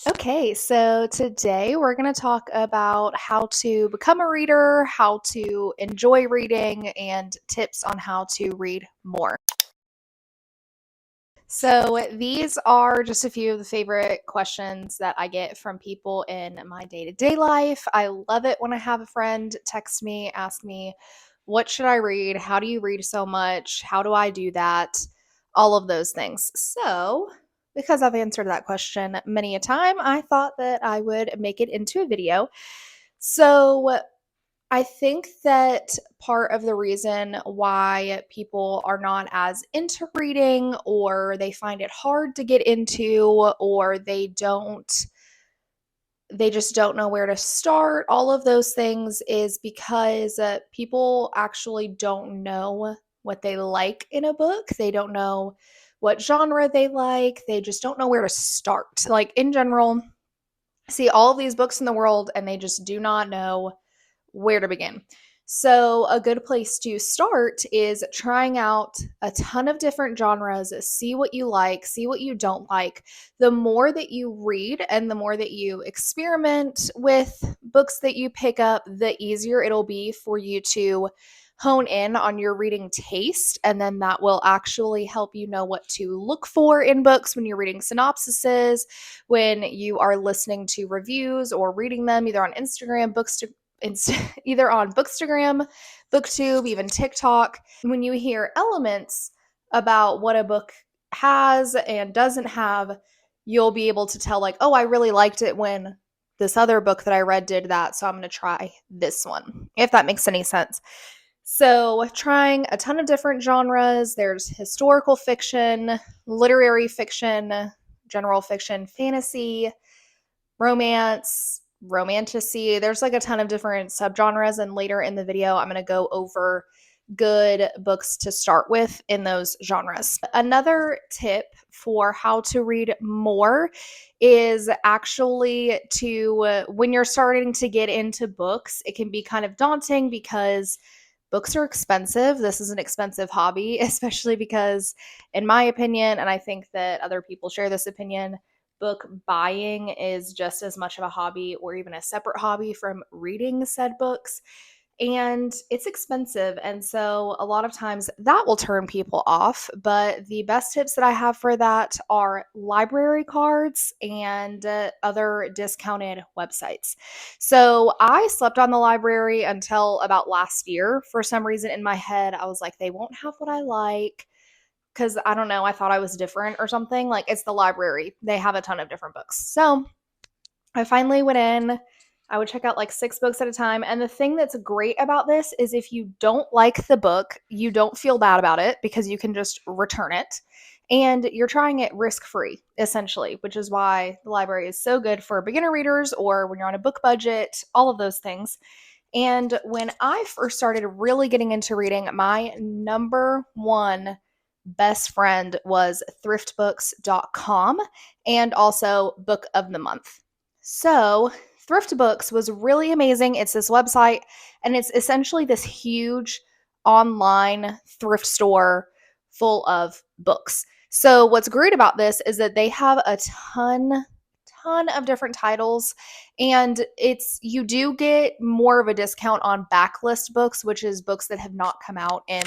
Okay, so today we're going to talk about how to become a reader, how to enjoy reading, and tips on how to read more. So, these are just a few of the favorite questions that I get from people in my day to day life. I love it when I have a friend text me, ask me, what should I read? How do you read so much? How do I do that? All of those things. So, because I've answered that question many a time, I thought that I would make it into a video. So, I think that part of the reason why people are not as into reading or they find it hard to get into or they just don't know where to start, all of those things is because people actually don't know what they like in a book. They don't know what genre they like. They just don't know where to start. Like in general, see all of these books in the world and they just do not know where to begin. So, a good place to start is trying out a ton of different genres, see what you like, see what you don't like. The more that you read and the more that you experiment with books that you pick up, the easier it'll be for you to hone in on your reading taste. And then that will actually help you know what to look for in books when you're reading synopsises, when you are listening to reviews or reading them either on Instagram, either on Bookstagram, Booktube, even TikTok. When you hear elements about what a book has and doesn't have, you'll be able to tell, like, oh, I really liked it when this other book that I read did that, so I'm going to try this one, if that makes any sense. So, trying a ton of different genres. There's historical fiction, literary fiction, general fiction, fantasy, romance, romantasy. There's like a ton of different subgenres, and later in the video, I'm going to go over good books to start with in those genres. Another tip for how to read more is actually when you're starting to get into books, it can be kind of daunting because books are expensive. This is an expensive hobby, especially because, in my opinion, and I think that other people share this opinion, book buying is just as much of a hobby or even a separate hobby from reading said books. And it's expensive. And so a lot of times that will turn people off. But the best tips that I have for that are library cards and other discounted websites. So I slept on the library until about last year. For some reason in my head, I was like, they won't have what I like. Because I don't know, I thought I was different or something. Like, it's the library, they have a ton of different books. So I finally went in. I would check out like 6 books at a time. And the thing that's great about this is if you don't like the book, you don't feel bad about it because you can just return it. And you're trying it risk free, essentially, which is why the library is so good for beginner readers or when you're on a book budget, all of those things. And when I first started really getting into reading, my number one best friend was thriftbooks.com and also Book of the Month. So, Thrift Books was really amazing. It's this website, and it's essentially this huge online thrift store full of books. So, what's great about this is that they have a ton of different titles, and you do get more of a discount on backlist books, which is books that have not come out in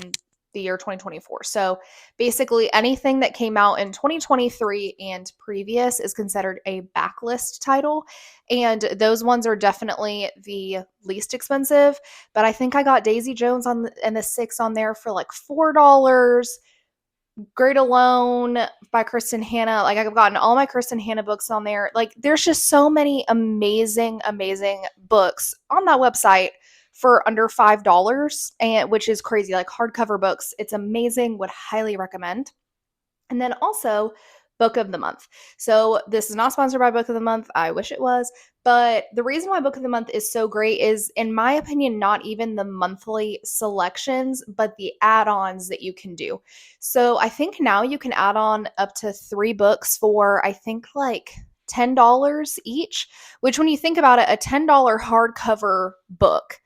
the year 2024. So basically anything that came out in 2023 and previous is considered a backlist title, and those ones are definitely the least expensive. But I think I got Daisy Jones and the 6 on there for like $4. Great Alone by Kristen Hanna. Like, I've gotten all my Kristen Hanna books on there. Like, there's just so many amazing, amazing books on that website for under $5, and which is crazy. Like, hardcover books, it's amazing. Would highly recommend. And then also Book of the Month. So this is not sponsored by Book of the Month. I wish it was. But the reason why Book of the Month is so great is, in my opinion, not even the monthly selections, but the add-ons that you can do. So I think now you can add on up to 3 books for, I think, like $10 each, which when you think about it, a $10 hardcover book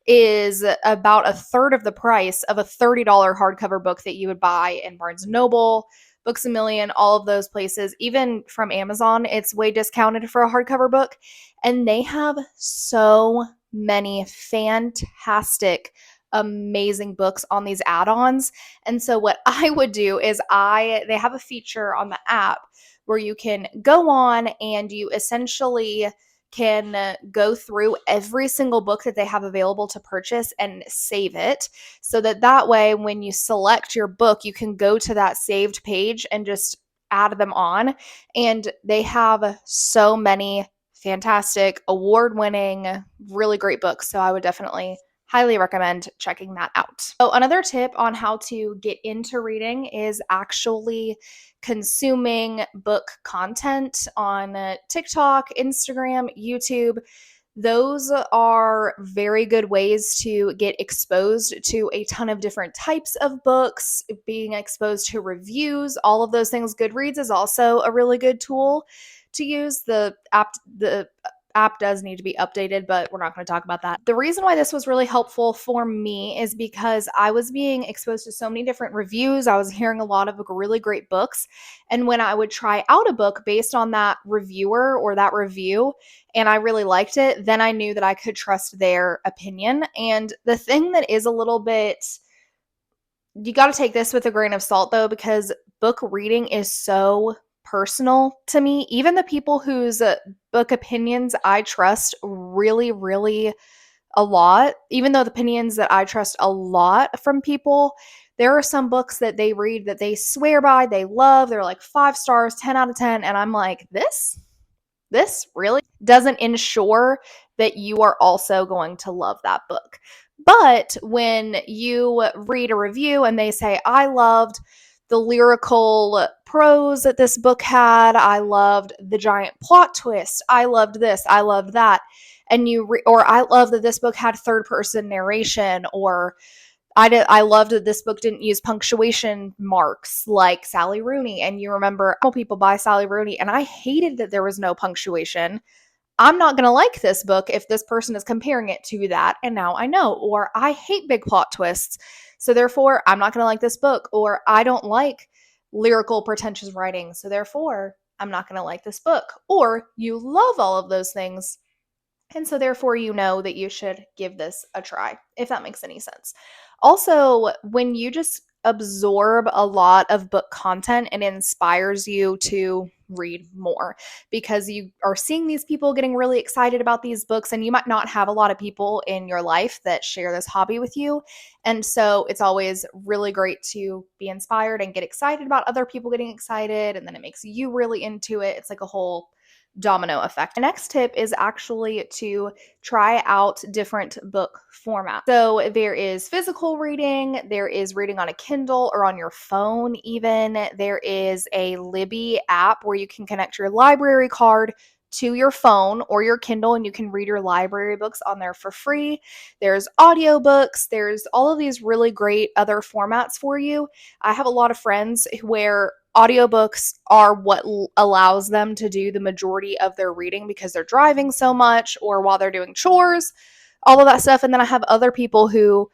is about a third of the price of a $30 hardcover book that you would buy in Barnes& Noble, Books A Million, all of those places, even from Amazon, it's way discounted for a hardcover book. And they have so many fantastic, amazing books on these add-ons. And so what I would do is they have a feature on the app where you can go on and you essentially can go through every single book that they have available to purchase and save it, so that way when you select your book, you can go to that saved page and just add them on. And they have so many fantastic, award-winning, really great books. So I would definitely highly recommend checking that out. So another tip on how to get into reading is actually consuming book content on TikTok, Instagram, YouTube. Those are very good ways to get exposed to a ton of different types of books, being exposed to reviews, all of those things. Goodreads is also a really good tool to use. The app does need to be updated, but we're not going to talk about that. The reason why this was really helpful for me is because I was being exposed to so many different reviews. I was hearing a lot of really great books. And when I would try out a book based on that reviewer or that review, and I really liked it, then I knew that I could trust their opinion. And the thing that is a little bit, you got to take this with a grain of salt though, because book reading is so personal to me. Even the people whose book opinions I trust really, really a lot, even though the opinions that I trust a lot from people, there are some books that they read that they swear by, they love, they're like 5 stars, 10 out of 10. And I'm like, this really doesn't ensure that you are also going to love that book. But when you read a review and they say, I loved the lyrical prose that this book had, I loved the giant plot twist, I loved this, I loved that, and or I love that this book had third person narration, or I loved that this book didn't use punctuation marks like Sally Rooney. And you remember, people buy Sally Rooney, and I hated that there was no punctuation. I'm not going to like this book if this person is comparing it to that, and now I know. Or I hate big plot twists, so therefore I'm not going to like this book. Or I don't like lyrical, pretentious writing, so therefore I'm not going to like this book. Or you love all of those things, and so therefore you know that you should give this a try, if that makes any sense. Also, when you just absorb a lot of book content, it inspires you to read more, because you are seeing these people getting really excited about these books, and you might not have a lot of people in your life that share this hobby with you. And so it's always really great to be inspired and get excited about other people getting excited, and then it makes you really into it. It's like a whole domino effect. The next tip is actually to try out different book formats. So there is physical reading, there is reading on a Kindle or on your phone even. There is a Libby app where you can connect your library card to your phone or your Kindle, and you can read your library books on there for free. There's audiobooks, there's all of these really great other formats for you. I have a lot of friends where audiobooks are what allows them to do the majority of their reading because they're driving so much or while they're doing chores, all of that stuff. And then I have other people who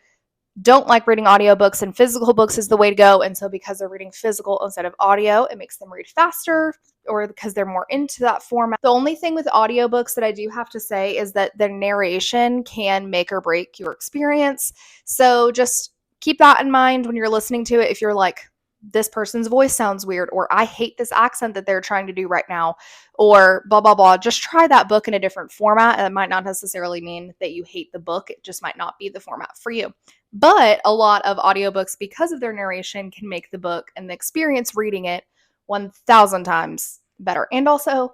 don't like reading audiobooks, and physical books is the way to go. And so because they're reading physical instead of audio, it makes them read faster, or because they're more into that format. The only thing with audiobooks that I do have to say is that the narration can make or break your experience. So just keep that in mind when you're listening to it. If you're like, this person's voice sounds weird, or I hate this accent that they're trying to do right now, or blah, blah, blah, just try that book in a different format. And it might not necessarily mean that you hate the book. It just might not be the format for you. But a lot of audiobooks, because of their narration, can make the book and the experience reading it 1,000 times better. And also,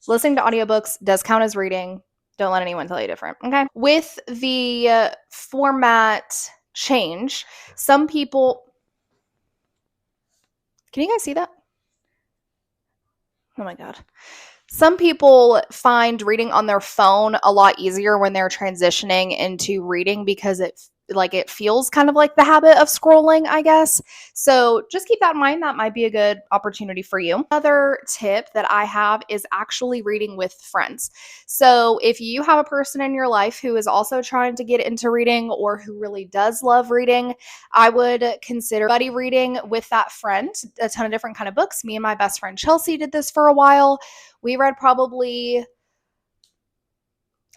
listening to audiobooks does count as reading. Don't let anyone tell you different, okay? With the format change, some people... Can you guys see that? Oh my God. Some people find reading on their phone a lot easier when they're transitioning into reading, because like it feels kind of like the habit of scrolling, I guess. So just keep that in mind. That might be a good opportunity for you. Another tip that I have is actually reading with friends. So if you have a person in your life who is also trying to get into reading or who really does love reading, I would consider buddy reading with that friend, a ton of different kind of books. Me and my best friend Chelsea did this for a while. We read probably,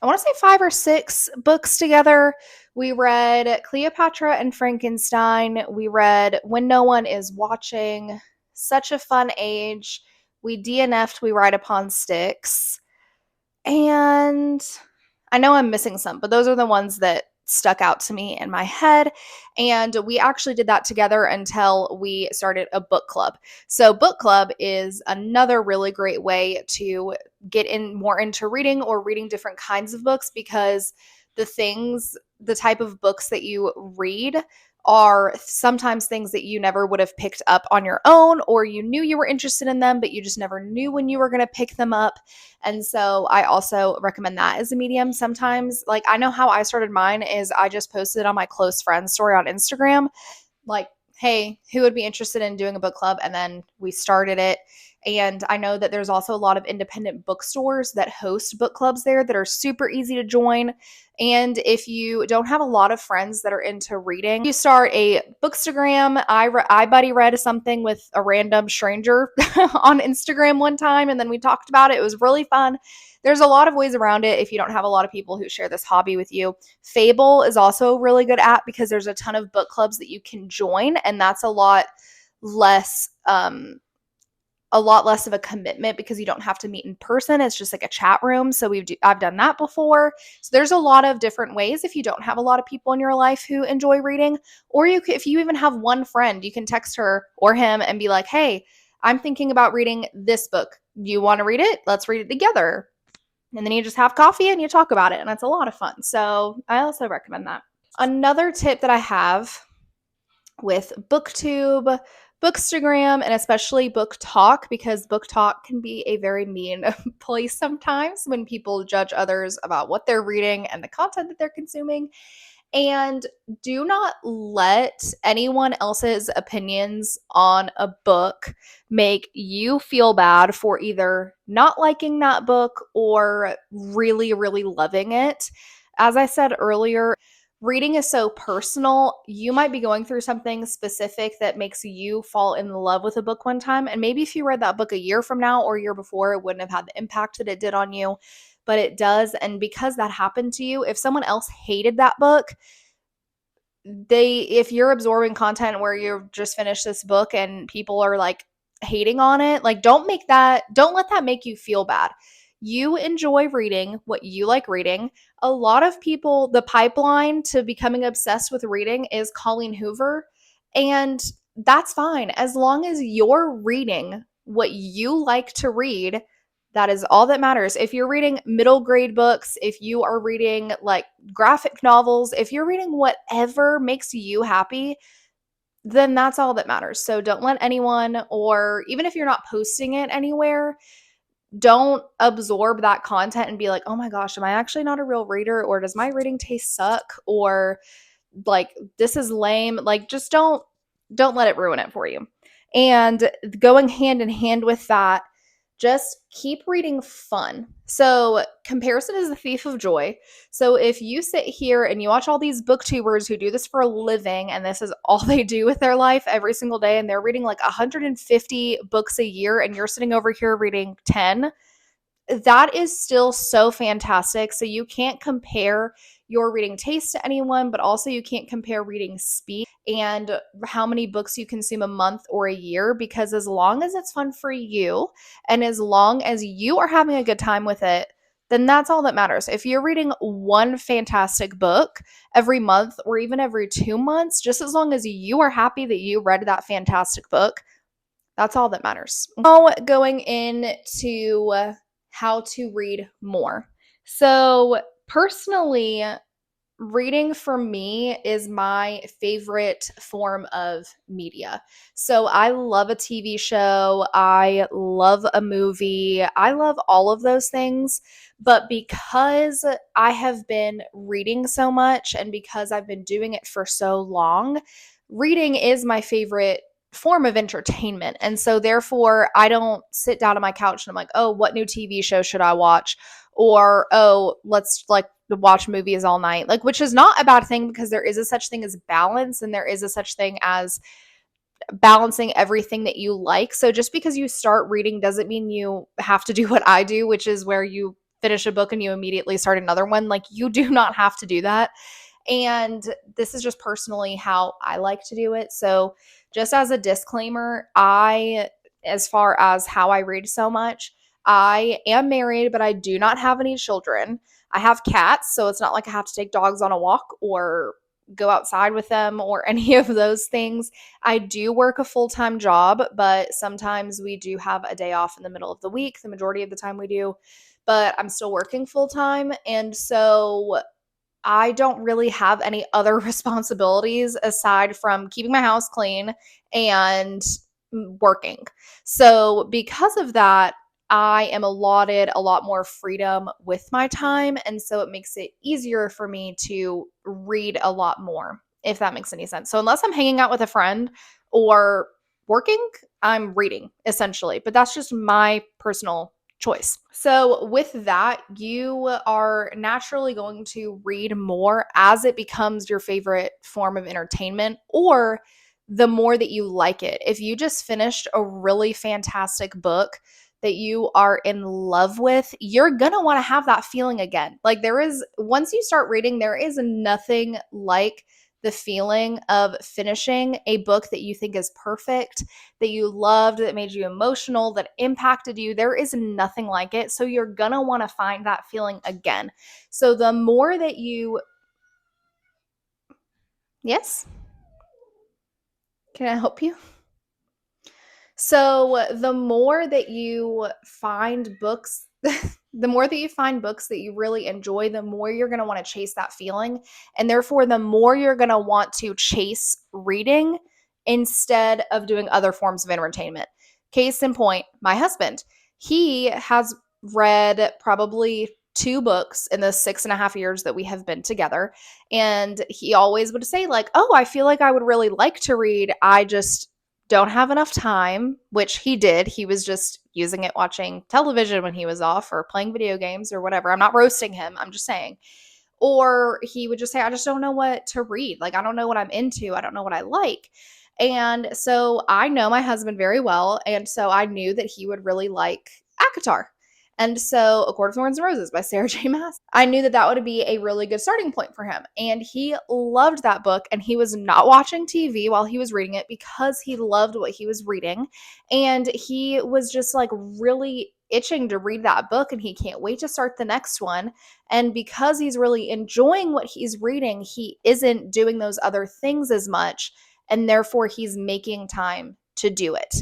I want to say 5 or 6 books together. We read Cleopatra and Frankenstein. We read When No One Is Watching, Such a Fun Age. We DNF'd We Ride Upon Sticks. And I know I'm missing some, but those are the ones that stuck out to me in my head. And we actually did that together until we started a book club. So, book club is another really great way to get in more into reading or reading different kinds of books, because the type of books that you read are sometimes things that you never would have picked up on your own, or you knew you were interested in them, but you just never knew when you were going to pick them up. And so I also recommend that as a medium sometimes. Like, I know how I started mine is I just posted on my close friends story on Instagram, like, hey, who would be interested in doing a book club? And then we started it. And I know that there's also a lot of independent bookstores that host book clubs there that are super easy to join. And if you don't have a lot of friends that are into reading, you start a Bookstagram. I buddy read something with a random stranger on Instagram one time, and then we talked about it. It was really fun. There's a lot of ways around it if you don't have a lot of people who share this hobby with you. Fable is also a really good app because there's a ton of book clubs that you can join, and that's less a lot less of a commitment because you don't have to meet in person. It's just like a chat room. So I've done that before. So there's a lot of different ways if you don't have a lot of people in your life who enjoy reading, or if you even have one friend, you can text her or him and be like, "Hey, I'm thinking about reading this book. You want to read it? Let's read it together." And then you just have coffee and you talk about it, and it's a lot of fun. So I also recommend that. Another tip that I have with BookTube, Bookstagram, and especially BookTok, because BookTok can be a very mean place sometimes when people judge others about what they're reading and the content that they're consuming. And do not let anyone else's opinions on a book make you feel bad for either not liking that book or really, really loving it. As I said earlier, reading is so personal. You might be going through something specific that makes you fall in love with a book one time. And maybe if you read that book a year from now or a year before, it wouldn't have had the impact that it did on you, but it does. And because that happened to you, if someone else hated that book, if you're absorbing content where you've just finished this book and people are like hating on it, like don't let that make you feel bad. You enjoy reading what you like reading. A lot of people, the pipeline to becoming obsessed with reading is Colleen Hoover, and that's fine as long as you're reading what you like to read. That is all that matters. If you're reading middle grade books, if you are reading like graphic novels, if you're reading whatever makes you happy, then that's all that matters. So don't let anyone, or even if you're not posting it anywhere, don't absorb that content and be like, oh my gosh, am I actually not a real reader? Or does my reading taste suck? Or like, this is lame. Like, just don't let it ruin it for you. And going hand in hand with that, just keep reading fun. So, comparison is the thief of joy. So, if you sit here and you watch all these booktubers who do this for a living and this is all they do with their life every single day, and they're reading like 150 books a year, and you're sitting over here reading 10, that is still so fantastic. So you can't compare your reading taste to anyone, but also you can't compare reading speed and how many books you consume a month or a year, because as long as it's fun for you and as long as you are having a good time with it, then that's all that matters. If you're reading one fantastic book every month or even every 2 months, just as long as you are happy that you read that fantastic book, that's all that matters. Now, going into how to read more. So, personally, Reading for me is my favorite form of media. So I love a TV show, I love a movie, I love all of those things. But because I have been reading so much and because I've been doing it for so long, reading is my favorite form of entertainment. And so therefore, I don't sit down on my couch and I'm like, oh, what new TV show should I watch? Or, oh, let's like watch movies all night, like, which is not a bad thing because there is a such thing as balance and there is a such thing as balancing everything that you like. So just because you start reading doesn't mean you have to do what I do, which is where you finish a book and you immediately start another one. Like, you do not have to do that. And this is just personally how I like to do it. So, just as a disclaimer, as far as how I read so much, I am married, but I do not have any children. I have cats, so it's not like I have to take dogs on a walk or go outside with them or any of those things. I do work a full time job, but sometimes we do have a day off in the middle of the week. The majority of the time we do, but I'm still working full time. And so I don't really have any other responsibilities aside from keeping my house clean and working. So, because of that, I am allotted a lot more freedom with my time. And so it makes it easier for me to read a lot more, if that makes any sense. So, unless I'm hanging out with a friend or working, I'm reading essentially. But that's just my personal choice. So, with that, you are naturally going to read more as it becomes your favorite form of entertainment, or the more that you like it. If you just finished a really fantastic book that you are in love with, you're going to want to have that feeling again. Like, once you start reading, there is nothing like the feeling of finishing a book that you think is perfect, that you loved, that made you emotional, that impacted you. There is nothing like it. So you're going to want to find that feeling again. So the more that you, yes, can I help you? So the more that you find books, the more that you find books that you really enjoy, the more you're going to want to chase that feeling. And therefore, the more you're going to want to chase reading instead of doing other forms of entertainment. Case in point, my husband, he has read probably two books in the 6.5 years that we have been together. And he always would say, like, oh, I feel like I would really like to read. I just don't have enough time, which he did. He was just using it watching television when he was off or playing video games or whatever. I'm not roasting him. I'm just saying. Or he would just say, I just don't know what to read. Like, I don't know what I'm into. I don't know what I like. And so I know my husband very well. And so I knew that he would really like ACOTAR. And so, A Court of Thorns and Roses by Sarah J. Maas. I knew that that would be a really good starting point for him. And he loved that book. And he was not watching TV while he was reading it because he loved what he was reading. And he was just like really itching to read that book. And he can't wait to start the next one. And because he's really enjoying what he's reading, he isn't doing those other things as much. And therefore, he's making time to do it.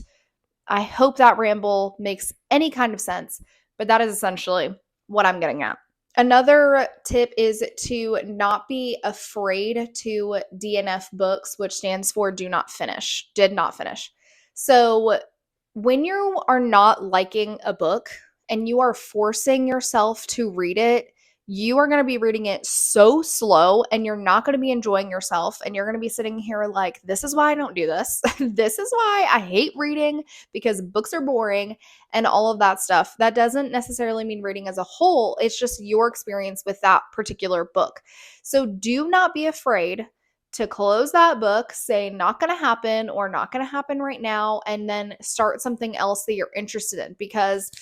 I hope that ramble makes any kind of sense, but that is essentially what I'm getting at. Another tip is to not be afraid to DNF books, which stands for did not finish. So when you are not liking a book and you are forcing yourself to read it, you are going to be reading it so slow and you're not going to be enjoying yourself. And you're going to be sitting here like, this is why I don't do this. This is why I hate reading, because books are boring and all of that stuff. That doesn't necessarily mean reading as a whole. It's just your experience with that particular book. So do not be afraid to close that book, say not going to happen or not going to happen right now, and then start something else that you're interested in. Because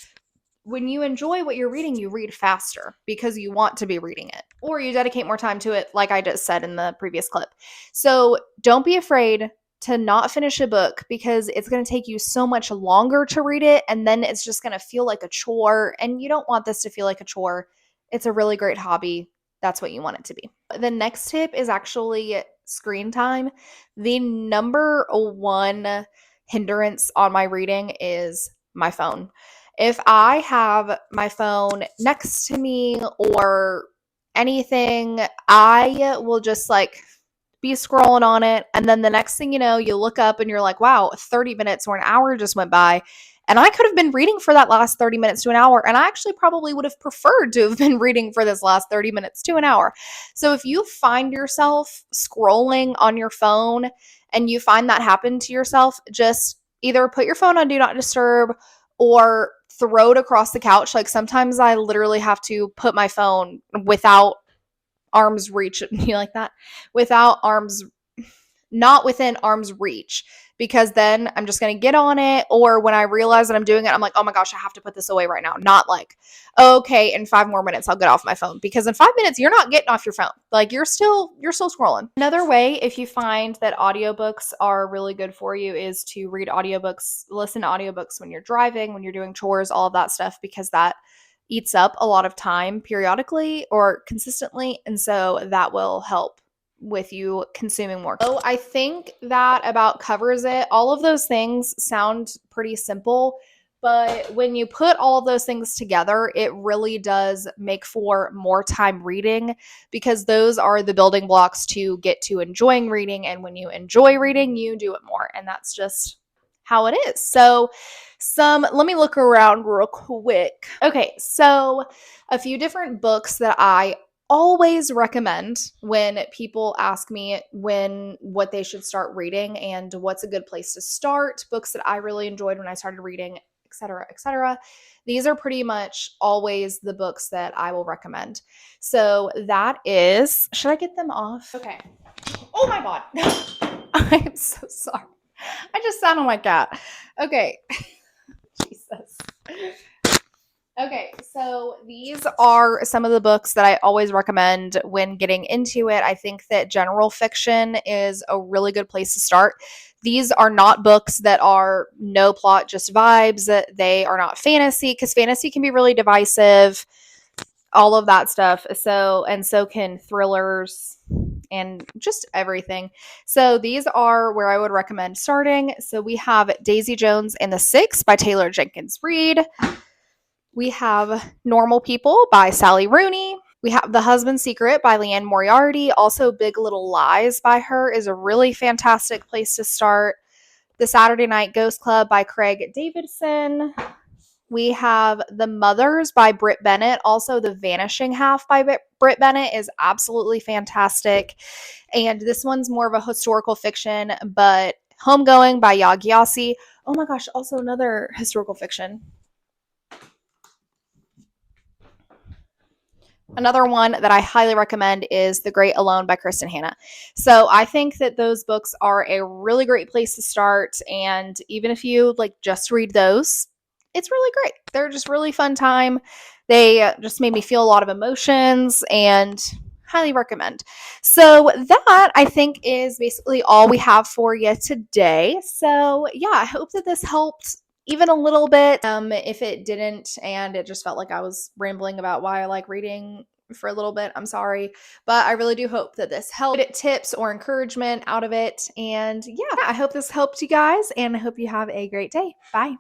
when you enjoy what you're reading, you read faster because you want to be reading it, or you dedicate more time to it, like I just said in the previous clip. So don't be afraid to not finish a book because it's going to take you so much longer to read it, and then it's just going to feel like a chore, and you don't want this to feel like a chore. It's a really great hobby. That's what you want it to be. The next tip is actually screen time. The number one hindrance on my reading is my phone. If I have my phone next to me or anything, I will just like be scrolling on it. And then the next thing you know, you look up and you're like, wow, 30 minutes or an hour just went by. And I could have been reading for that last 30 minutes to an hour. And I actually probably would have preferred to have been reading for this last 30 minutes to an hour. So if you find yourself scrolling on your phone and you find that happen to yourself, just either put your phone on Do Not Disturb or throw it across the couch. Like sometimes I literally have to put my phone without arm's reach, you like that? Without arm's, not within arm's reach, because then I'm just going to get on it. Or when I realize that I'm doing it, I'm like, oh my gosh, I have to put this away right now. Not like, okay, in 5 more minutes, I'll get off my phone, because in 5 minutes, you're not getting off your phone. Like you're still scrolling. Another way, if you find that audiobooks are really good for you, is to read audiobooks, listen to audiobooks when you're driving, when you're doing chores, all of that stuff, because that eats up a lot of time periodically or consistently. And so that will help with you consuming more. So I think that about covers it. All of those things sound pretty simple, but when you put all of those things together, it really does make for more time reading, because those are the building blocks to get to enjoying reading. And when you enjoy reading, you do it more. And that's just how it is. So let me look around real quick. Okay, so a few different books that I always recommend when people ask me what they should start reading and what's a good place to start, books that I really enjoyed when I started reading, etc., etc. These are pretty much always the books that I will recommend. So that is, should I get them off? Okay. Oh my God. I'm so sorry. I just sat on my cat. Okay. Jesus. Okay, so these are some of the books that I always recommend when getting into it. I think that general fiction is a really good place to start. These are not books that are no plot, just vibes. They are not fantasy, because fantasy can be really divisive, all of that stuff. So can thrillers and just everything. So these are where I would recommend starting. So we have Daisy Jones and the Six by Taylor Jenkins Reid. We have Normal People by Sally Rooney. We have The Husband's Secret by Liane Moriarty. Also, Big Little Lies by her is a really fantastic place to start. The Saturday Night Ghost Club by Craig Davidson. We have The Mothers by Britt Bennett. Also, The Vanishing Half by Britt Bennett is absolutely fantastic. And this one's more of a historical fiction, but Homegoing by Yaa Gyasi. Oh my gosh, also another historical fiction. Another one that I highly recommend is The Great Alone by Kristen Hanna. So I think that those books are a really great place to start. And even if you just read those, it's really great. They're just really fun time. They just made me feel a lot of emotions, and highly recommend. So that, I think, is basically all we have for you today. So yeah, I hope that this helped even a little bit. If it didn't and it just felt like I was rambling about why I like reading for a little bit, I'm sorry. But I really do hope that this helped, get tips or encouragement out of it. And yeah, I hope this helped you guys, and I hope you have a great day. Bye.